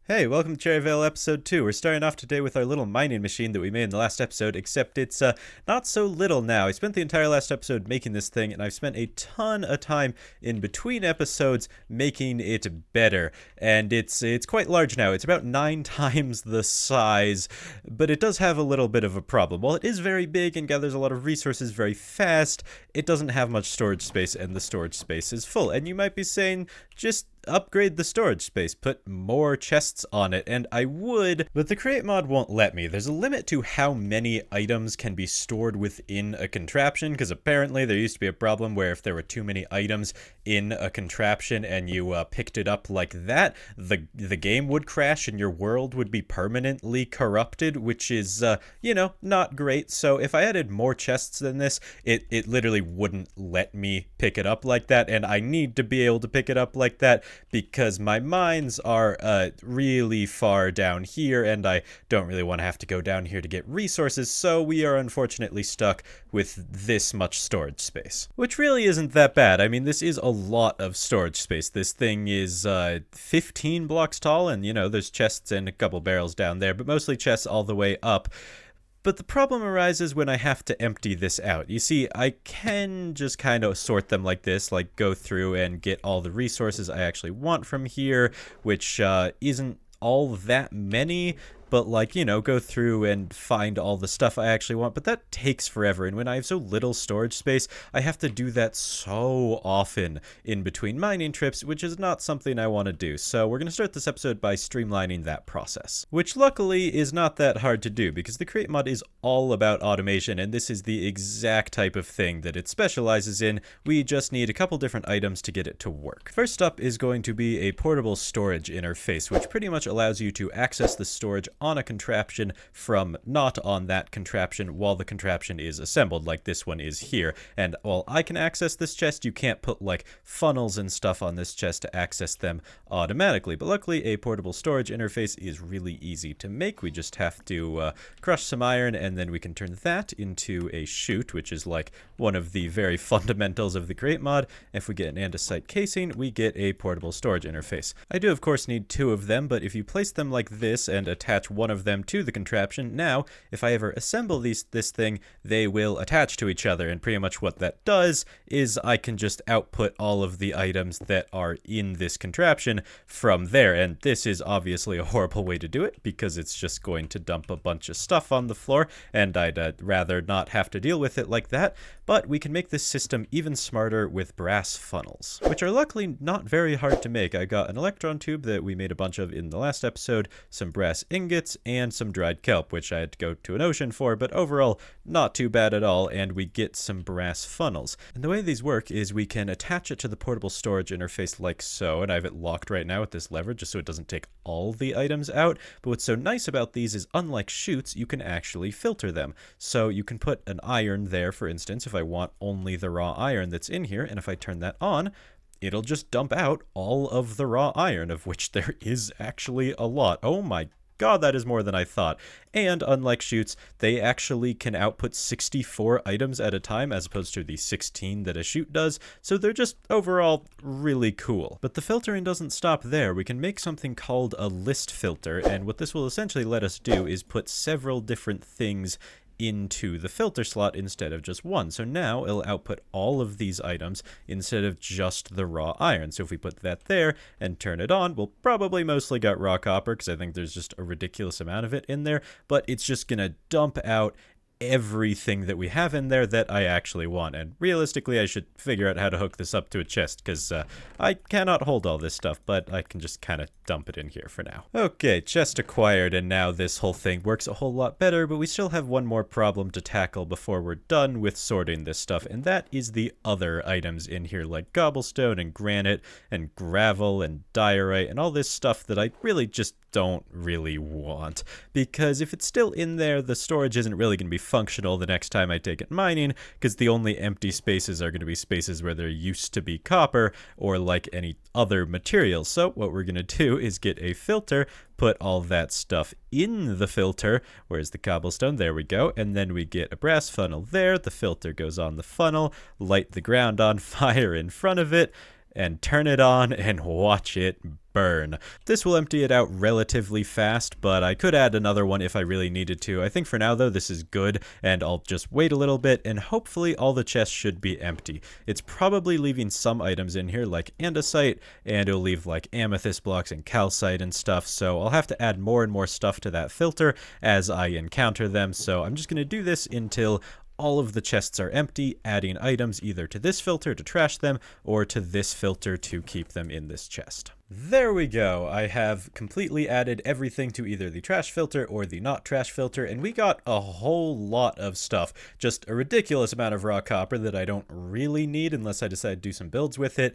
Hey, welcome to Cherryvale episode 2. We're starting off today with our little mining machine that we made in the last episode, except it's not so little now. I spent the entire last episode making this thing, and I've spent a ton of time in between episodes making it better. And it's quite large now. It's about 9 times the size, but it does have a little bit of a problem. While it is very big and gathers a lot of resources very fast, it doesn't have much storage space, and the storage space is full. And you might be saying, just upgrade the storage space, put more chests on it, and I would, but the create mod won't let me. There's a limit to how many items can be stored within a contraption, because apparently there used to be a problem where if there were too many items in a contraption and you picked it up like that, the game would crash and your world would be permanently corrupted, which is, not great. So if I added more chests than this, it literally wouldn't let me pick it up like that, and I need to be able to pick it up like that because my mines are really far down here, and I don't really want to have to go down here to get resources, so we are unfortunately stuck with this much storage space. Which really isn't that bad. I mean, this is a lot of storage space. This thing is 15 blocks tall, and, there's chests and a couple barrels down there, but mostly chests all the way up. But the problem arises when I have to empty this out. You see, I can just kind of sort them like this, like go through and get all the resources I actually want from here, which isn't all that many, but go through and find all the stuff I actually want, but that takes forever, and when I have so little storage space, I have to do that so often in between mining trips, which is not something I want to do. So we're going to start this episode by streamlining that process, which luckily is not that hard to do because the create mod is all about automation, and this is the exact type of thing that it specializes in. We just need a couple different items to get it to work. First up is going to be a portable storage interface, which pretty much allows you to access the storage on a contraption from not on that contraption while the contraption is assembled, like this one is here. And while I can access this chest, you can't put funnels and stuff on this chest to access them automatically. But luckily, a portable storage interface is really easy to make. We just have to crush some iron, and then we can turn that into a chute, which is one of the very fundamentals of the create mod. If we get an andesite casing, we get a portable storage interface. I do, of course, need 2 of them, but if you place them like this and attach one of them to the contraption, now if I ever assemble this thing, they will attach to each other, and pretty much what that does is I can just output all of the items that are in this contraption from there. And this is obviously a horrible way to do it because it's just going to dump a bunch of stuff on the floor, and I'd rather not have to deal with it like that. But we can make this system even smarter with brass funnels, which are luckily not very hard to make. I got an electron tube that we made a bunch of in the last episode, some brass ingots, and some dried kelp, which I had to go to an ocean for, but overall not too bad at all, and we get some brass funnels. And the way these work is we can attach it to the portable storage interface like so, and I have it locked right now with this lever just so it doesn't take all the items out. But what's so nice about these is, unlike chutes, you can actually filter them. So you can put an iron there, for instance, if I want only the raw iron that's in here, and if I turn that on, it'll just dump out all of the raw iron, of which there is actually a lot. Oh my God, that is more than I thought. And unlike chutes, they actually can output 64 items at a time as opposed to the 16 that a chute does, so they're just overall really cool. But the filtering doesn't stop there. We can make something called a list filter, and what this will essentially let us do is put several different things into the filter slot instead of just one. So now it'll output all of these items instead of just the raw iron. So if we put that there and turn it on, we'll probably mostly get raw copper because I think there's just a ridiculous amount of it in there, but it's just gonna dump out everything that we have in there that I actually want. And realistically, I should figure out how to hook this up to a chest because I cannot hold all this stuff, but I can just kind of dump it in here for now. Okay, chest acquired, and now this whole thing works a whole lot better, but we still have one more problem to tackle before we're done with sorting this stuff, and that is the other items in here like cobblestone and granite and gravel and diorite and all this stuff that I really just don't really want, because if it's still in there, the storage isn't really going to be functional the next time I take it mining, because the only empty spaces are going to be spaces where there used to be copper or any other materials. So what we're going to do is get a filter, put all that stuff in the filter. Where's the cobblestone? There we go. And then we get a brass funnel there. The filter goes on the funnel, light the ground on fire in front of it, and turn it on and watch it burn. This will empty it out relatively fast, but I could add another one if I really needed to. I think for now though this is good, and I'll just wait a little bit and hopefully all the chests should be empty. It's probably leaving some items in here like andesite, and it'll leave like amethyst blocks and calcite and stuff, so I'll have to add more and more stuff to that filter as I encounter them. So I'm just going to do this until all of the chests are empty, adding items either to this filter to trash them or to this filter to keep them in this chest. There we go. I have completely added everything to either the trash filter or the not trash filter, and we got a whole lot of stuff. Just a ridiculous amount of raw copper that I don't really need unless I decide to do some builds with it.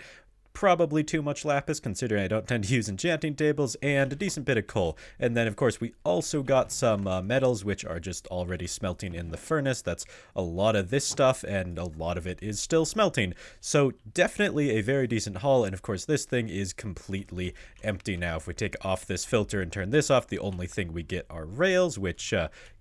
Probably too much lapis considering I don't tend to use enchanting tables, and a decent bit of coal. And then of course we also got some metals which are just already smelting in the furnace. That's a lot of this stuff, and a lot of it is still smelting. So definitely a very decent haul, and of course this thing is completely empty now. If we take off this filter and turn this off, the only thing we get are rails, which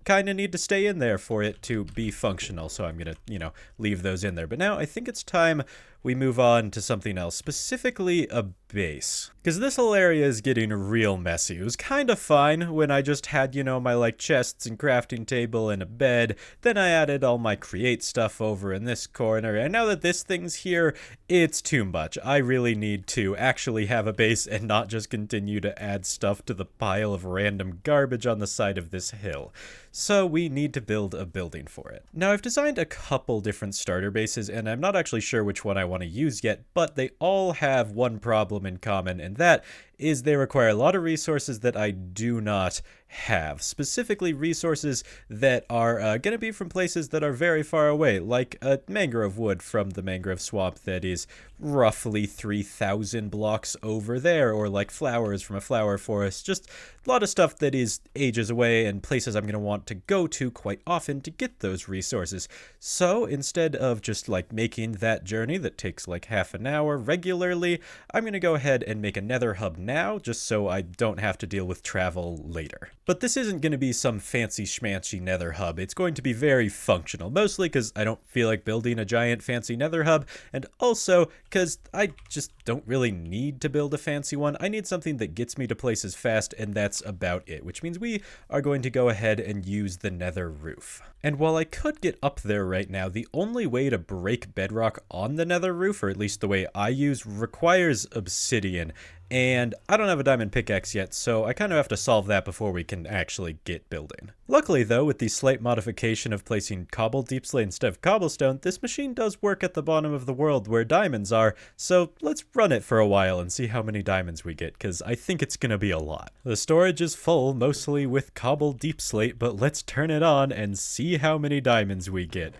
kind of need to stay in there for it to be functional. So I'm gonna, leave those in there. But now I think it's time we move on to something else, specifically a base. Because this whole area is getting real messy. It was kind of fine when I just had, my like chests and crafting table and a bed. Then I added all my create stuff over in this corner. And now that this thing's here, it's too much. I really need to actually have a base and not just continue to add stuff to the pile of random garbage on the side of this hill. So we need to build a building for it. Now I've designed a couple different starter bases, and I'm not actually sure which one I want to use yet, but they all have one problem in common, and that is they require a lot of resources that I do not have. Specifically resources that are going to be from places that are very far away, like a mangrove wood from the mangrove swamp that is roughly 3,000 blocks over there, or like flowers from a flower forest. Just a lot of stuff that is ages away and places I'm going to want to go to quite often to get those resources. So instead of just like making that journey that takes like half an hour regularly, I'm going to go ahead and make a nether hub now, just so I don't have to deal with travel later. But this isn't going to be some fancy schmancy nether hub. It's going to be very functional, mostly because I don't feel like building a giant fancy nether hub, and also because I just don't really need to build a fancy one. I need something that gets me to places fast, and that's about it, which means we are going to go ahead and use the nether roof. And while I could get up there right now, the only way to break bedrock on the nether roof, or at least the way I use, requires obsidian. And I don't have a diamond pickaxe yet, so I kind of have to solve that before we can actually get building. Luckily though, with the slight modification of placing cobble deep slate instead of cobblestone, this machine does work at the bottom of the world where diamonds are, so let's run it for a while and see how many diamonds we get, because I think it's gonna be a lot. The storage is full, mostly with cobble deep slate, but let's turn it on and see how many diamonds we get.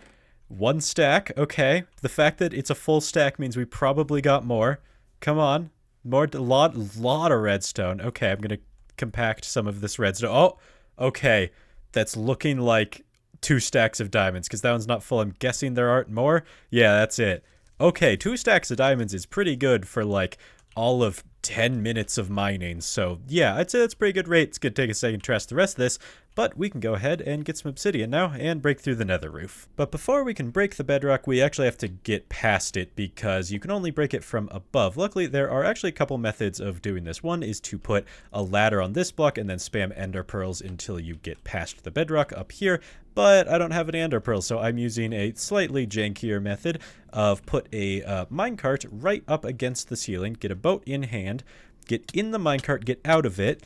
1 stack, okay. The fact that it's a full stack means we probably got more. Come on. More, lot of redstone. Okay, I'm gonna compact some of this redstone. Oh, okay. That's looking like 2 stacks of diamonds, because that one's not full. I'm guessing there aren't more. Yeah, that's it. Okay, 2 stacks of diamonds is pretty good for like all of 10 minutes of mining. So yeah, I'd say that's a pretty good rate. It's gonna take a second to trash the rest of this, but we can go ahead and get some obsidian now and break through the nether roof. But before we can break the bedrock, we actually have to get past it, because you can only break it from above. Luckily, there are actually a couple methods of doing this. One is to put a ladder on this block and then spam ender pearls until you get past the bedrock up here. But I don't have any ender pearls, so I'm using a slightly jankier method of put a minecart right up against the ceiling, get a boat in hand, get in the minecart, get out of it,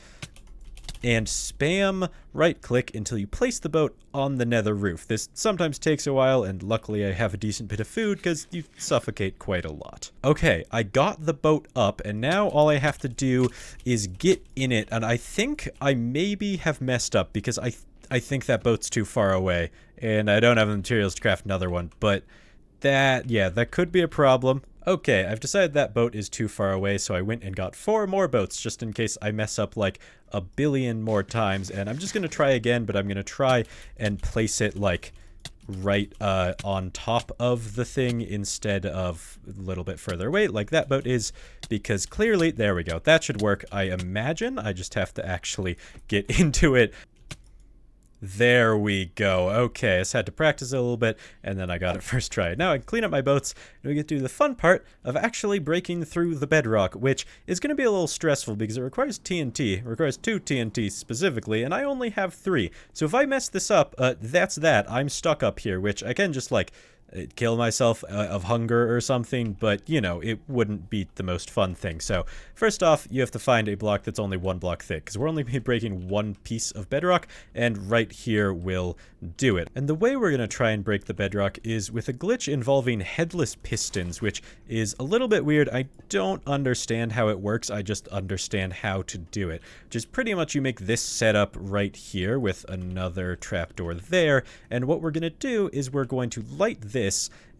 and spam right click until you place the boat on the nether roof. This sometimes takes a while, and luckily I have a decent bit of food because you suffocate quite a lot. Okay, I got the boat up, and now all I have to do is get in it, and I think I maybe have messed up because I think that boat's too far away, and I don't have the materials to craft another one, but that could be a problem. Okay, I've decided that boat is too far away, so I went and got 4 more boats just in case I mess up like a billion more times, and I'm just going to try again, but I'm going to try and place it like right on top of the thing instead of a little bit further away like that boat is, because clearly, there we go, that should work. I imagine I just have to actually get into it. There we go. Okay, I just had to practice a little bit, and then I got it first try. Now I can clean up my boats, and we get to do the fun part of actually breaking through the bedrock, which is going to be a little stressful because it requires TNT. It requires 2 TNT specifically, and I only have 3. So if I mess this up, that's that. I'm stuck up here, which I can just, like, kill myself of hunger or something, but, you know, it wouldn't be the most fun thing. So, first off, you have to find a block that's only 1 block thick, because we're only breaking 1 piece of bedrock, and right here will do it. And the way we're going to try and break the bedrock is with a glitch involving headless pistons, which is a little bit weird. I don't understand how it works, I just understand how to do it. Which is pretty much you make this setup right here with another trapdoor there, and what we're going to do is we're going to light this,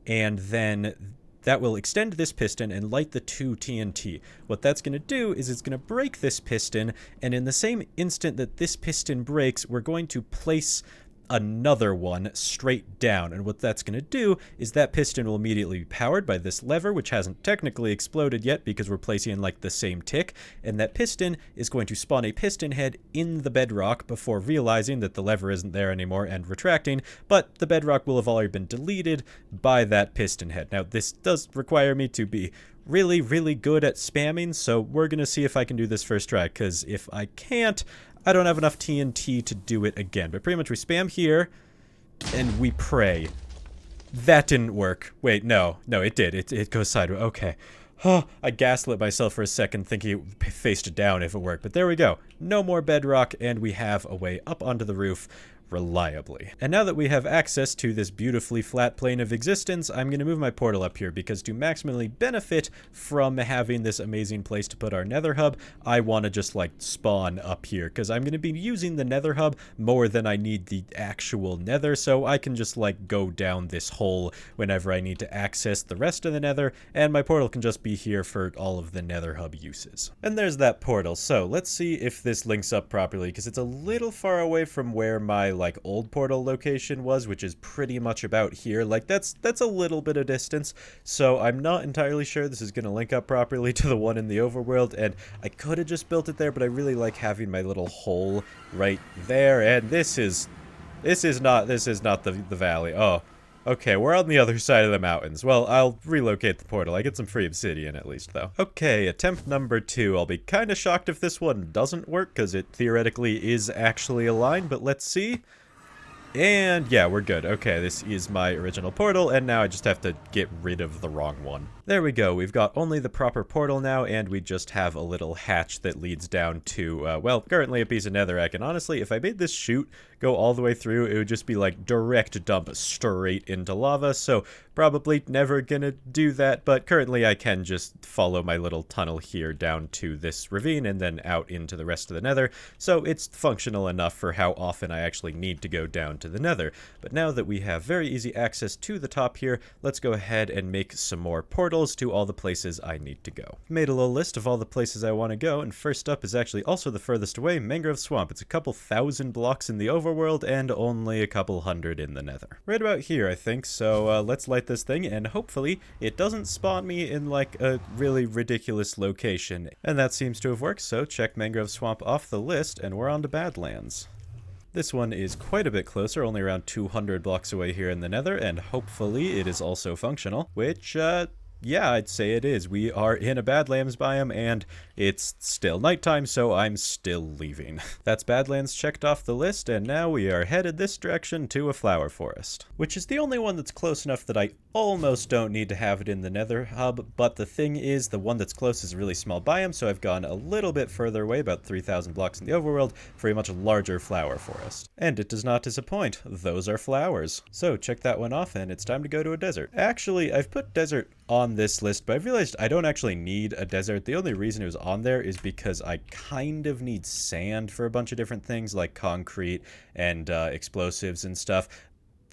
and then that will extend this piston and light the 2 TNT. What that's going to do is it's going to break this piston, and in the same instant that this piston breaks, we're going to place another one straight down, and what that's going to do is that piston will immediately be powered by this lever, which hasn't technically exploded yet because we're placing in like the same tick, and that piston is going to spawn a piston head in the bedrock before realizing that the lever isn't there anymore and retracting, but the bedrock will have already been deleted by that piston head. Now this does require me to be really, really good at spamming, so we're going to see if I can do this first try, because if I can't, I don't have enough TNT to do it again. But pretty much we spam here, and we pray. That didn't work. Wait, no, it did. It goes sideways. Okay. Oh, I gaslit myself for a second thinking it faced down if it worked. But there we go. No more bedrock, and we have a way up onto the roof reliably. And now that we have access to this beautifully flat plane of existence, I'm going to move my portal up here because to maximally benefit from having this amazing place to put our nether hub, I want to just like spawn up here because I'm going to be using the nether hub more than I need the actual nether, so I can just like go down this hole whenever I need to access the rest of the nether, and my portal can just be here for all of the nether hub uses. And there's that portal. So let's see if this links up properly because it's a little far away from where my like old portal location was, which is pretty much about here. Like that's a little bit of distance, so I'm not entirely sure this is going to link up properly to the one in the overworld, and I could have just built it there, but I really like having my little hole right there, and this is not the valley. Oh, okay, we're on the other side of the mountains. Well, I'll relocate the portal. I get some free obsidian at least, though. Okay, attempt number 2. I'll be kind of shocked if this one doesn't work, because it theoretically is actually a line, but let's see. And yeah, we're good. Okay, this is my original portal, and now I just have to get rid of the wrong one. There we go. We've got only the proper portal now, and we just have a little hatch that leads down to, well, currently a piece of netherrack. And honestly, if I made this chute go all the way through, it would just be like direct dump straight into lava, so probably never gonna do that, but currently I can just follow my little tunnel here down to this ravine and then out into the rest of the nether, so it's functional enough for how often I actually need to go down to the nether. But now that we have very easy access to the top here, let's go ahead and make some more portals to all the places I need to go. Made a little list of all the places I want to go, and first up is actually also the furthest away, Mangrove Swamp. It's a couple thousand blocks in the overworld and only a couple hundred in the nether. Right about here, I think, so let's light this thing, and hopefully it doesn't spawn me in like a really ridiculous location. And that seems to have worked, so check Mangrove Swamp off the list, and we're on to Badlands. This one is quite a bit closer, only around 200 blocks away here in the nether, and hopefully it is also functional, which, yeah, I'd say it is. We are in a Badlands biome, and it's still nighttime, so I'm still leaving. That's Badlands checked off the list, and now we are headed this direction to a flower forest, which is the only one that's close enough that I almost don't need to have it in the nether hub, but the thing is, the one that's close is a really small biome, so I've gone a little bit further away, about 3,000 blocks in the overworld, for a much larger flower forest. And it does not disappoint. Those are flowers. So check that one off, and it's time to go to a desert. Actually, I've put desert on this list, but I realized I don't actually need a desert. The only reason it was on there is because I kind of need sand for a bunch of different things like concrete and explosives and stuff.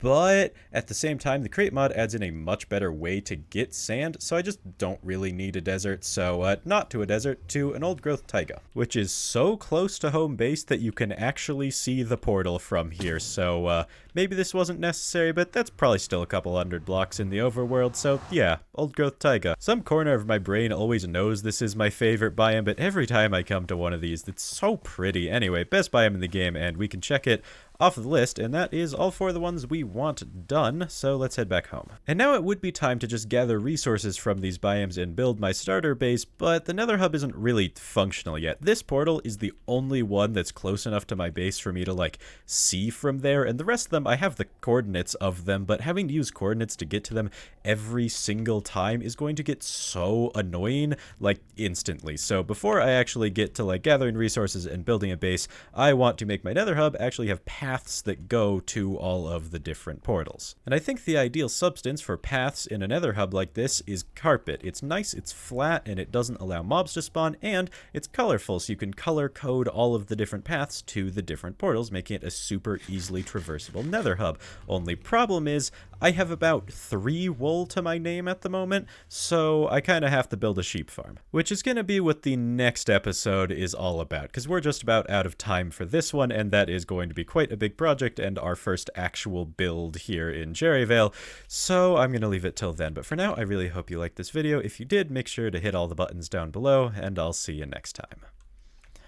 But at the same time, the crate mod adds in a much better way to get sand, so I just don't really need a desert. So not to a desert, to an old growth taiga, which is so close to home base that you can actually see the portal from here. So maybe this wasn't necessary, but that's probably still a couple hundred blocks in the overworld. So yeah, old growth taiga. Some corner of my brain always knows this is my favorite biome, but every time I come to one of these, it's so pretty. Anyway, best biome in the game, and we can check it off of the list, and that is all 4 of the ones we want done, so let's head back home. And now it would be time to just gather resources from these biomes and build my starter base, but the nether hub isn't really functional yet. This portal is the only one that's close enough to my base for me to, like, see from there, and the rest of them, I have the coordinates of them, but having to use coordinates to get to them every single time is going to get so annoying, like, instantly. So before I actually get to, like, gathering resources and building a base, I want to make my nether hub actually have paths that go to all of the different portals. And I think the ideal substance for paths in a nether hub like this is carpet. It's nice, it's flat, and it doesn't allow mobs to spawn, and it's colorful, so you can color code all of the different paths to the different portals, making it a super easily traversable nether hub. Only problem is, I have about 3 wool to my name at the moment, so I kind of have to build a sheep farm. Which is going to be what the next episode is all about, because we're just about out of time for this one, and that is going to be quite a big project and our first actual build here in Cherryvale, so I'm going to leave it till then. But for now, I really hope you liked this video. If you did, make sure to hit all the buttons down below, and I'll see you next time.